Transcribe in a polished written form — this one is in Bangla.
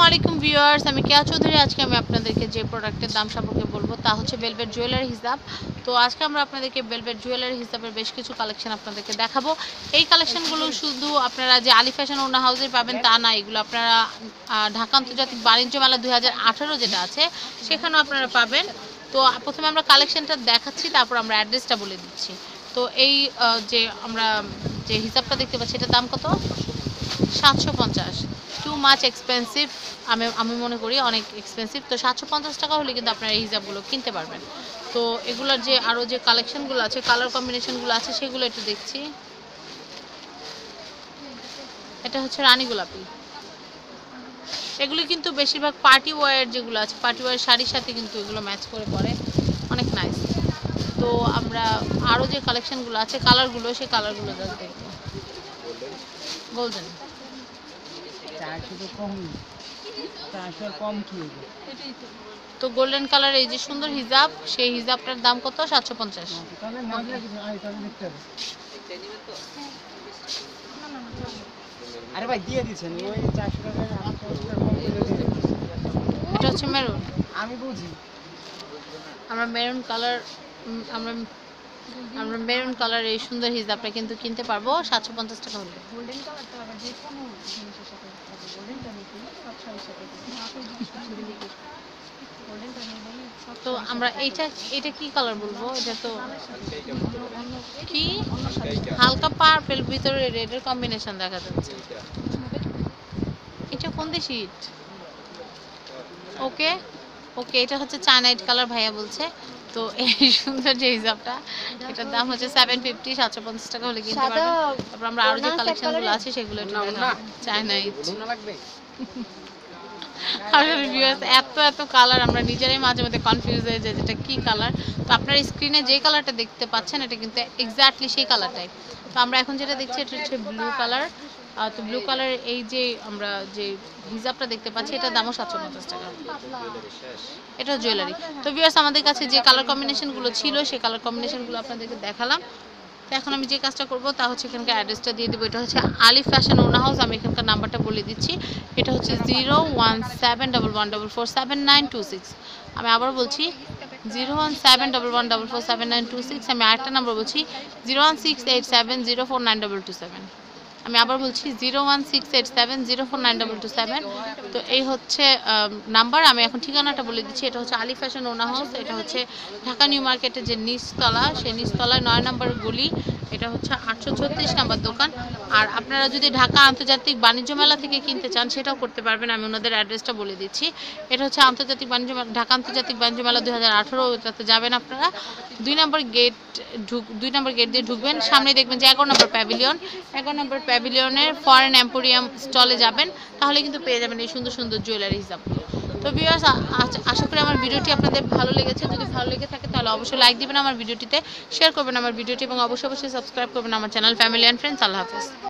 আলাইকুম ভিউয়ার্স, আমি কেয়া চৌধুরী। আজকে আমি আপনাদেরকে যে প্রোডাক্টের দাম সম্পর্কে বলবো তা হচ্ছে বেলভেট জুয়েলারি হিসাব। তো আজকে আমরা আপনাদেরকে বেলভেট জুয়েলারি হিসাবের বেশ কিছু কালেকশন আপনাদেরকে দেখাবো। এই কালেকশনগুলো শুধু আপনারা যে আলী ফ্যাশন ওনা হাউসে পাবেন তা না, এগুলো আপনারা ঢাকা আন্তর্জাতিক বাণিজ্য মেলা 2018 যেটা আছে সেখানেও আপনারা পাবেন। তো প্রথমে আমরা কালেকশনটা দেখাচ্ছি, তারপর আমরা অ্যাড্রেসটা বলে দিচ্ছি। তো এই যে আমরা যে হিসাবটা দেখতে পাচ্ছি এটার দাম কত? 750। টু মাচ এক্সপেন্সিভ, আমি মনে করি অনেক এক্সপেন্সিভ। তো 750 টাকা হলে কিন্তু আপনারা এই হিসাবগুলো কিনতে পারবেন। তো এগুলোর যে আরও যে কালেকশনগুলো আছে, কালার কম্বিনেশনগুলো আছে, সেগুলো একটু দেখছি। এটা হচ্ছে রানী গোলাপি। এগুলো কিন্তু বেশিরভাগ পার্টি ওয়্যার যেগুলো আছে, পার্টি ওয়্যার শাড়ির সাথে কিন্তু এগুলো ম্যাচ করে পরে, অনেক নাইস। তো আমরা আরও যে কালেকশনগুলো আছে কালারগুলো, সেই কালারগুলো জাস্ট দেখব। গোল্ডেন তো গোল্ডেন কালার এই যে সুন্দর হিজাব, সেই হিজাবটার দাম কত? 750। আরে ভাই দিয়ে দিয়েছেন ওই 400 টাকা। এটা হচ্ছে মেরুন। আমি বুঝি আমরা মেরুন কালার আমরা মেরুন কালার এই সুন্দর হিজাবটা কিন্তু কিনতে পারবো 750 টাকা হলে। গোল্ডেন কালারটা আবার যে কোনো জিনিসের সাথে গোল্ডেনটা নিতে সব শাড়ির সাথে গোল্ডেনটা নিয়ে তো আমরা এটা কি কালার বলবো? এটা তো কি হালকা পার্পল, ভিতরে রেডের কম্বিনেশন দেখা যাচ্ছে। এটা কোন দেশি? ওকে ওকে, এটা হচ্ছে চায়নাইট কালার ভাইয়া বলছে। তো এই সুন্দর যে হিজাবটা, এটার দাম হচ্ছে 750, 750 টাকা হলে কিনতে পারবেন। তারপর আমরা আরো যে কালেকশনগুলো আছে সেগুলো একটু দেখাবো। চায়নাইট আসলে ভিউয়ার্স, এত কালার আমরা নিজেরাই মাঝে মধ্যে কনফিউজ হয়ে যাই যেটা কি কালার। তো আপনার স্ক্রিনে যে কালারটা দেখতে পাচ্ছেন এটা কিন্তু এক্স্যাক্টলি সেই কালারটাই। তো আমরা এখন যেটা দেখছি এটা হচ্ছে ব্লু কালার। তো ব্লু কালার এই যে আমরা যে হিজাবটা দেখতে পাচ্ছি এটার দামও 750 টাকা। এটা জুয়েলারি। তো ভিউয়ার্স, আমাদের কাছে যে কালার কম্বিনেশনগুলো ছিল সেই কালার কম্বিনেশনগুলো আপনাদেরকে দেখালাম। তো এখন আমি যে কাজটা করবো তা হচ্ছে এখানকার অ্যাড্রেসটা দিয়ে দেবো। এটা হচ্ছে আলী ফ্যাশন ওনা হাউস। আমি এখানকার নাম্বারটা বলে দিচ্ছি। এটা হচ্ছে 01711447926। আমি আবার বলছি 01711447926। আমি আরেকটা নাম্বার বলছি 01687049227। আমি আবার বলছি 01687049227। তো এই হচ্ছে নাম্বার। আমি এখন ঠিকানাটা বলে দিচ্ছি। এটা হচ্ছে আলী ফ্যাশন ওনা হাউস। এটা হচ্ছে ঢাকা নিউ মার্কেটের যে নিচতলা, সেই নিচতলায় 9 নম্বর গলি। এটা হচ্ছে 836 নম্বর দোকান। আর আপনারা যদি ঢাকা আন্তর্জাতিক বাণিজ্য মেলা থেকে কিনতে চান সেটাও করতে পারবেন। আমি ওনাদের অ্যাড্রেসটা বলে দিচ্ছি। এটা হচ্ছে ঢাকা আন্তর্জাতিক বাণিজ্য মেলা 2018। ওটাতে যাবেন আপনারা 2 নম্বর গেট দিয়ে ঢুকবেন, সামনে দেখবেন যে 11 নম্বর প্যাভিলিয়ন। 11 নম্বর প্যাভিলিয়নের ফরেন এম্পোরিয়াম স্টলে যাবেন, তাহলে কিন্তু পেয়ে যাবেন এই সুন্দর সুন্দর জুয়েলারি হিসাবগুলো। তো ভিউয়ার্স, আশা করি আমার ভিডিওটি আপনাদের ভালো লেগেছে। যদি ভালো লেগে থাকে তাহলে অবশ্যই লাইক দিবেন আমার ভিডিওটিতে, শেয়ার করবেন আমার ভিডিওটি এবং অবশ্যই সাবস্ক্রাইব করবেন আমার চ্যানেল ফ্যামিলি অ্যান্ড ফ্রেন্ডস। আল্লাহ হাফেজ।